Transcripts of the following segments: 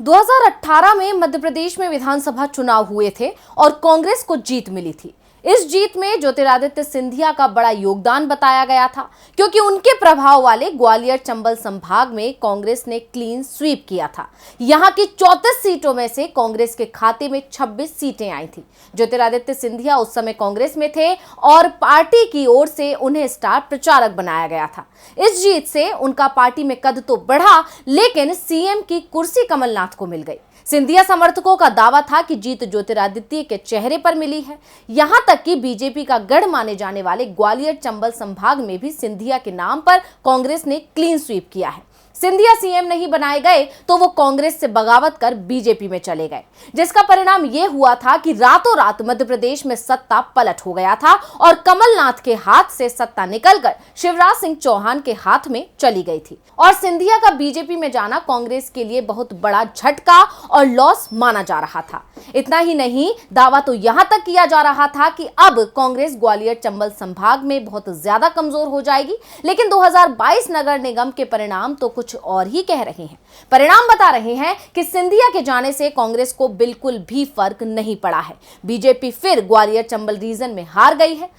2018 में मध्य प्रदेश में विधानसभा चुनाव हुए थे और कांग्रेस को जीत मिली थी। इस जीत में ज्योतिरादित्य सिंधिया का बड़ा योगदान बताया गया था, क्योंकि उनके प्रभाव वाले ग्वालियर चंबल संभाग में कांग्रेस ने क्लीन स्वीप किया था। यहां की 34 सीटों में से कांग्रेस के खाते में 26 सीटें आई थी। ज्योतिरादित्य सिंधिया उस समय कांग्रेस में थे और पार्टी की ओर से उन्हें स्टार प्रचारक बनाया गया था। इस जीत से उनका पार्टी में कद तो बढ़ा, लेकिन सीएम की कुर्सी कमलनाथ को मिल गई। सिंधिया समर्थकों का दावा था कि जीत ज्योतिरादित्य के चेहरे पर मिली है। यहां तक कि बीजेपी का गढ़ माने जाने वाले ग्वालियर चंबल संभाग में भी सिंधिया के नाम पर कांग्रेस ने क्लीन स्वीप किया है। सिंधिया सीएम नहीं बनाए गए तो वो कांग्रेस से बगावत कर बीजेपी में चले गए, जिसका परिणाम ये हुआ था कि रातों रात मध्य प्रदेश में सत्ता पलट हो गया था और कमलनाथ के हाथ से सत्ता निकलकर शिवराज सिंह चौहान के हाथ में चली गई थी। और सिंधिया का बीजेपी में जाना कांग्रेस के लिए बहुत बड़ा झटका और लॉस माना जा रहा था। इतना ही नहीं, दावा तो यहां तक किया जा रहा था कि अब कांग्रेस ग्वालियर चंबल संभाग में बहुत ज्यादा कमजोर हो जाएगी। लेकिन 2022 नगर निगम के परिणाम तो कुछ और ही कह रहे हैं। परिणाम बता रहे हैं कि सिंधिया के जाने से कांग्रेस को बिल्कुल भी फर्क नहीं पड़ा है। बीजेपी फिर ग्वालियर चंबल रीजन में हार गई है।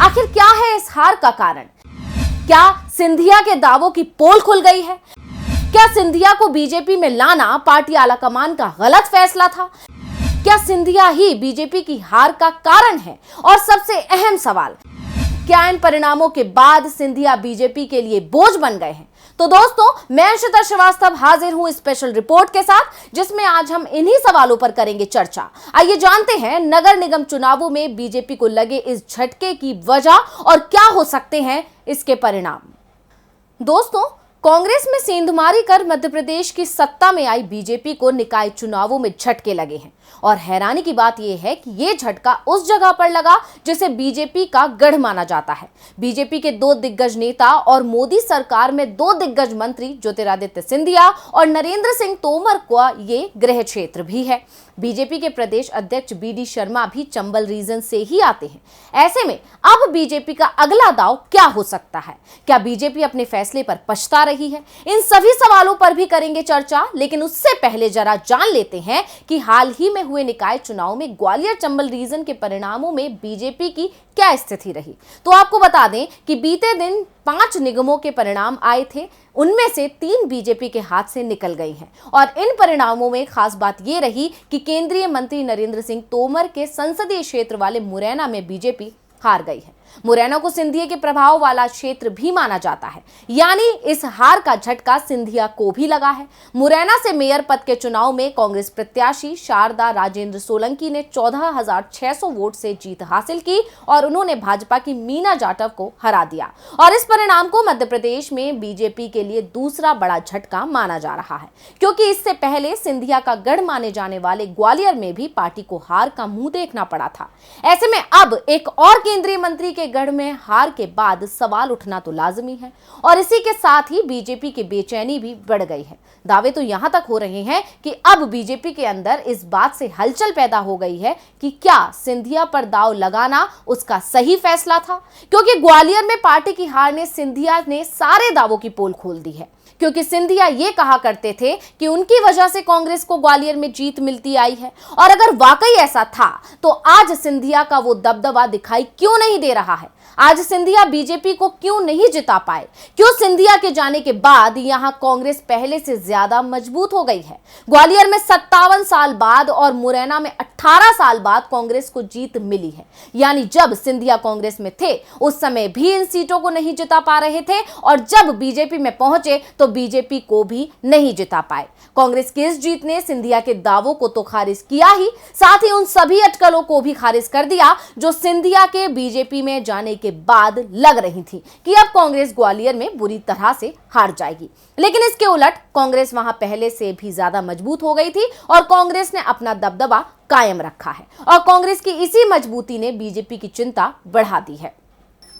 आखिर क्या है इस हार का कारण? क्या सिंधिया के दावों की पोल खुल गई है? क्या सिंधिया को बीजेपी में लाना पार्टी आलाकमान का गलत फैसला था? क्या सिंधिया ही बीजेपी की हार का कारण है? और सबसे अहम सवाल, क्या इन परिणामों के बाद सिंधिया बीजेपी के लिए बोझ बन गए हैं? तो दोस्तों, मैं अंशिता श्रीवास्तव हाजिर हूं स्पेशल रिपोर्ट के साथ, जिसमें आज हम इन्हीं सवालों पर करेंगे चर्चा। आइए जानते हैं नगर निगम चुनावों में बीजेपी को लगे इस झटके की वजह और क्या हो सकते हैं इसके परिणाम। दोस्तों, कांग्रेस में सेंधमारी कर मध्य प्रदेश की सत्ता में आई बीजेपी को निकाय चुनावों में झटके लगे हैं। और हैरानी की बात यह है कि यह झटका उस जगह पर लगा जिसे बीजेपी का गढ़ माना जाता है। बीजेपी के 2 दिग्गज नेता और मोदी सरकार में 2 दिग्गज मंत्री ज्योतिरादित्य सिंधिया और नरेंद्र सिंह तोमर का ये गृह क्षेत्र भी है। बीजेपी के प्रदेश अध्यक्ष बीडी शर्मा भी चंबल रीजन से ही आते हैं। ऐसे में अब बीजेपी का अगला दांव क्या हो सकता है? क्या बीजेपी अपने फैसले पर पछता रही है? इन सभी सवालों पर भी करेंगे चर्चा, लेकिन उससे पहले जरा जान लेते हैं कि हाल ही में हुए निकाय चुनाव में ग्वालियर चंबल रीजन के परिणामों में बीजेपी की क्या स्थिति रही। तो आपको बता दें कि बीते दिन 5 निगमों के परिणाम आए थे, उनमें से 3 बीजेपी के हाथ से निकल गई हैं। और इन परिणामों में खास बात यह रही कि केंद्रीय मंत्री नरेंद्र सिंह तोमर के संसदीय क्षेत्र वाले मुरैना में बीजेपी हार गई है। मुरैना को सिंधिया के प्रभाव वाला क्षेत्र भी माना जाता है, यानी इस हार का झटका सिंधिया को भी लगा है। मुरैना से मेयर पद के चुनाव में कांग्रेस प्रत्याशी शारदा राजेंद्र सोलंकी ने 14,600 वोट से जीत हासिल की और उन्होंने भाजपा की मीना जाटव को हरा दिया। और इस परिणाम को मध्य प्रदेश में बीजेपी के लिए दूसरा बड़ा झटका माना जा रहा है, क्योंकि इससे पहले सिंधिया का गढ़ माने जाने वाले ग्वालियर में भी पार्टी को हार का मुंह देखना पड़ा था। ऐसे में अब एक और केंद्रीय मंत्री के गढ़ में हार के बाद सवाल उठना तो लाजमी है और इसी के साथ ही बीजेपी की बेचैनी भी बढ़ गई है। दावे तो यहां तक हो रहे हैं कि अब बीजेपी के अंदर इस बात से हलचल पैदा हो गई है कि क्या सिंधिया पर दांव लगाना उसका सही फैसला था, क्योंकि ग्वालियर में पार्टी की हार ने सिंधिया ने सारे दावों की पोल खोल दी है। क्योंकि सिंधिया ये कहा करते थे कि उनकी वजह से कांग्रेस को ग्वालियर में जीत मिलती आई है, और अगर वाकई ऐसा था तो आज सिंधिया का वो दबदबा दिखाई क्यों नहीं दे रहा है? आज सिंधिया बीजेपी को क्यों नहीं जिता पाए? क्यों सिंधिया के जाने के बाद यहां कांग्रेस पहले से ज्यादा मजबूत हो गई है? ग्वालियर में 57 साल बाद और मुरैना में 18 साल बाद कांग्रेस को जीत मिली है, यानी जब सिंधिया कांग्रेस में थे उस समय भी इन सीटों को नहीं जिता पा रहे थे, और जब बीजेपी में पहुंचे तो बीजेपी को भी नहीं जिता पाए। कांग्रेस की इस जीत ने सिंधिया के दावों को तो खारिज किया ही, साथ ही उन सभी अटकलों को भी खारिज कर दिया जो सिंधिया के बीजेपी में जाने के बाद लग रही थी कि अब कांग्रेस ग्वालियर में बुरी तरह से हार जाएगी। लेकिन इसके उलट कांग्रेस वहां पहले से भी ज्यादा मजबूत हो गई थी और कांग्रेस ने अपना दबदबा कायम रखा है, और कांग्रेस की इसी मजबूती ने बीजेपी की चिंता बढ़ा दी है।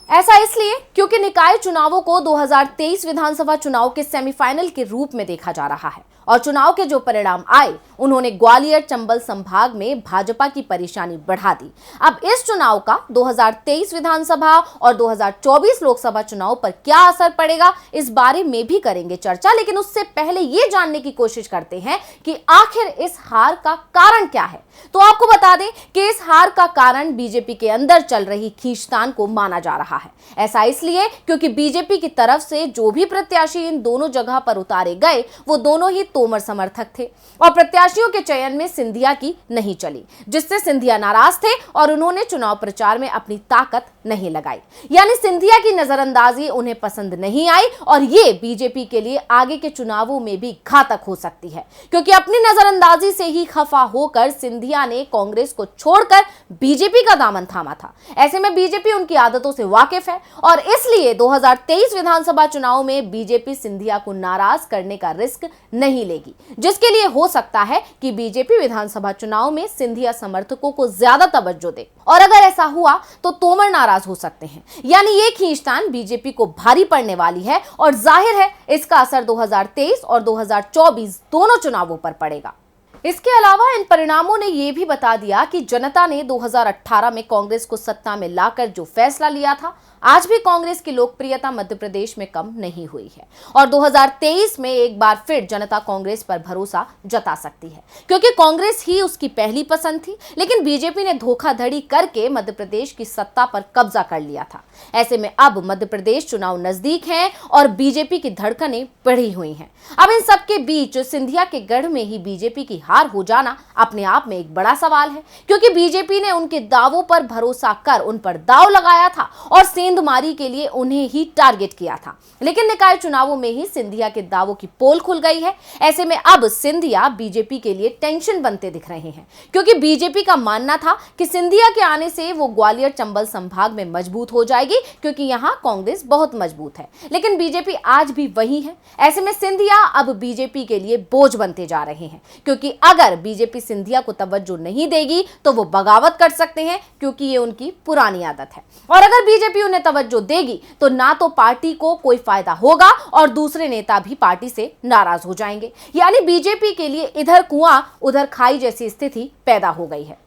ऐसा इसलिए क्योंकि निकाय चुनावों को 2023 विधानसभा चुनाव के सेमीफाइनल के रूप में देखा जा रहा है और चुनाव के जो परिणाम आए उन्होंने ग्वालियर चंबल संभाग में भाजपा की परेशानी बढ़ा दी। अब इस चुनाव का 2023 विधानसभा और 2024 लोकसभा चुनाव पर क्या असर पड़ेगा, इस बारे में भी करेंगे चर्चा। लेकिन उससे पहले ये जानने की कोशिश करते हैं कि आखिर इस हार का कारण क्या है। तो आपको बता दें कि इस हार का कारण बीजेपी के अंदर चल रही खींचतान को माना जा रहा है। ऐसा इसलिए क्योंकि बीजेपी की तरफ से जो भी प्रत्याशी इन दोनों जगह पर उतारे गए वो दोनों ही तोमर समर्थक थे और प्रत्याशियों के चयन में सिंधिया की नहीं चली, जिससे सिंधिया नाराज थे और उन्होंने चुनाव प्रचार में अपनी ताकत नहीं लगाई। यानी सिंधिया की नजरअंदाजी उन्हें पसंद नहीं आई और ये बीजेपी के लिए आगे के चुनावों में भी घातक हो सकती है, क्योंकि अपनी नजरअंदाजी से ही खफा होकर सिंधिया ने कांग्रेस को छोड़कर बीजेपी का दामन थामा था। ऐसे में बीजेपी उनकी आदतों से वाकिफ है और इसलिए 2023 विधानसभा चुनाव में बीजेपी सिंधिया को नाराज करने का रिस्क नहीं लेगी, जिसके लिए हो सकता है कि बीजेपी विधानसभा चुनाव में सिंधिया समर्थकों को ज्यादा तवज्जो दे और अगर ऐसा हुआ तो तोमर नाराज हो सकते हैं। यानी ये खींचतान बीजेपी को भारी पड़ने वाली है और जाहिर है इसका असर 2023 और 2024 दोनों चुनावों पर पड़ेगा। इसके अलावा इन परिणामों ने यह भी बता दिया कि जनता ने 2018 में कांग्रेस को सत्ता में लाकर जो फैसला लिया था, आज भी कांग्रेस की लोकप्रियता मध्य प्रदेश में कम नहीं हुई है और 2023 में एक बार फिर जनता कांग्रेस पर भरोसा जता सकती है, क्योंकि कांग्रेस ही उसकी पहली पसंद थी। लेकिन बीजेपी ने धोखाधड़ी करके मध्य प्रदेश की सत्ता पर कब्जा कर लिया था। ऐसे में अब मध्य प्रदेश चुनाव नजदीक हैं और बीजेपी की धड़कनें बढ़ी हुई हैं। अब इन सबके बीच सिंधिया के गढ़ में ही बीजेपी की हार हो जाना अपने आप में एक बड़ा सवाल है, क्योंकि बीजेपी ने उनके दावों पर भरोसा कर उन पर दाव लगाया था और सेंधमारी के लिए उन्हें ही टारगेट किया था। लेकिन निकाय चुनावों में ही सिंधिया के दावों की पोल खुल गई है। ऐसे में अब सिंधिया बीजेपी के लिए टेंशन बनते दिख रहे हैं, क्योंकि बीजेपी का मानना था कि सिंधिया के आने से वो ग्वालियर चंबल संभाग में मजबूत हो जाएगी, क्योंकि यहां कांग्रेस बहुत मजबूत है। लेकिन बीजेपी आज भी वही है। ऐसे में सिंधिया अब बीजेपी के लिए बोझ बनते जा रहे हैं, क्योंकि अगर बीजेपी सिंधिया को तवज्जो नहीं देगी तो वो बगावत कर सकते हैं, क्योंकि ये उनकी पुरानी आदत है। और अगर बीजेपी उन्हें तवज्जो देगी तो ना तो पार्टी को कोई फायदा होगा और दूसरे नेता भी पार्टी से नाराज हो जाएंगे। यानी बीजेपी के लिए इधर कुआं उधर खाई जैसी स्थिति पैदा हो गई है।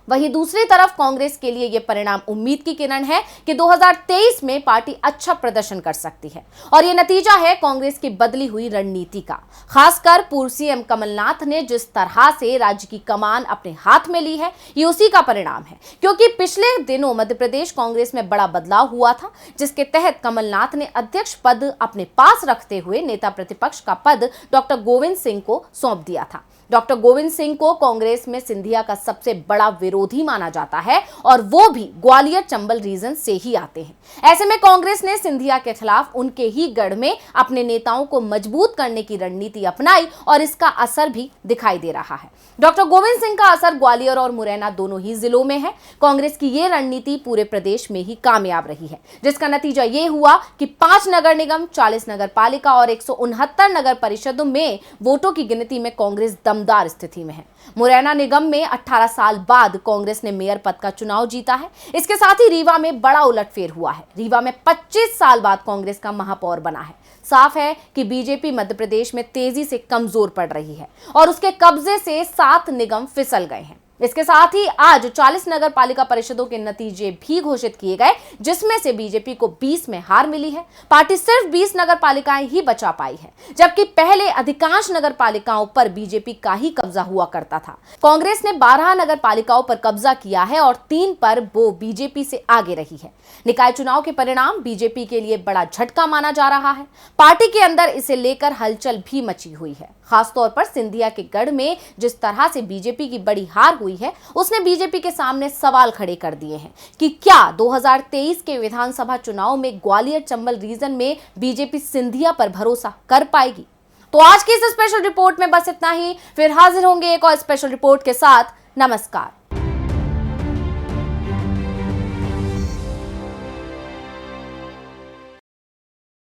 वहीं दूसरी तरफ कांग्रेस के लिए यह परिणाम उम्मीद की किरण है कि 2023 में पार्टी अच्छा प्रदर्शन कर सकती है और यह नतीजा है कांग्रेस की बदली हुई रणनीति का। खासकर पूर्व सीएम कमलनाथ ने जिस तरह से राज्य की कमान अपने हाथ में ली है, ये उसी का परिणाम है, क्योंकि पिछले दिनों मध्य प्रदेश कांग्रेस में बड़ा बदलाव हुआ था, जिसके तहत कमलनाथ ने अध्यक्ष पद अपने पास रखते हुए नेता प्रतिपक्ष का पद डॉक्टर गोविंद सिंह को सौंप दिया था। डॉक्टर गोविंद सिंह को कांग्रेस में सिंधिया का सबसे बड़ा विरोधी माना जाता है और वो भी ग्वालियर चंबल रीजन से ही आते हैं। ऐसे में कांग्रेस ने सिंधिया के खिलाफ उनके ही गढ़ में अपने नेताओं को मजबूत करने की रणनीति अपनाई और इसका असर भी दिखाई दे रहा है। डॉक्टर गोविंद सिंह का असर ग्वालियर और मुरैना दोनों ही जिलों में है। कांग्रेस की ये रणनीति पूरे प्रदेश में ही कामयाब रही है, जिसका नतीजा ये हुआ कि 5 नगर निगम, 40 नगर पालिका और 169 नगर परिषदों में वोटों की गिनती में कांग्रेस दमदार स्थिति में है। मुरैना निगम में 18 साल बाद कांग्रेस ने मेयर पद का चुनाव जीता है। इसके साथ ही रीवा में बड़ा उलटफेर हुआ है। रीवा में 25 साल बाद कांग्रेस का महापौर बना है। साफ है कि बीजेपी मध्य प्रदेश में तेजी से कमजोर पड़ रही है और उसके कब्जे से 7 निगम फिसल गए हैं। इसके साथ ही आज 40 नगर पालिका परिषदों के नतीजे भी घोषित किए गए, जिसमें से बीजेपी को 20 में हार मिली है। पार्टी सिर्फ 20 नगर पालिकाएं ही बचा पाई है, जबकि पहले अधिकांश नगर पालिकाओं पर बीजेपी का ही कब्जा हुआ करता था। कांग्रेस ने 12 नगर पालिकाओं पर कब्जा किया है और 3 पर वो बीजेपी से आगे रही है। निकाय चुनाव के परिणाम बीजेपी के लिए बड़ा झटका माना जा रहा है। पार्टी के अंदर इसे लेकर हलचल भी मची हुई है। खासतौर पर सिंधिया के गढ़ में जिस तरह से बीजेपी की बड़ी हार हुई है, उसने बीजेपी के सामने सवाल खड़े कर दिए हैं कि क्या 2023 के विधानसभा चुनाव में ग्वालियर चंबल रीजन में बीजेपी सिंधिया पर भरोसा कर पाएगी। तो आज की इस स्पेशल रिपोर्ट में बस इतना ही। फिर हाजिर होंगे एक और स्पेशल रिपोर्ट के साथ। नमस्कार।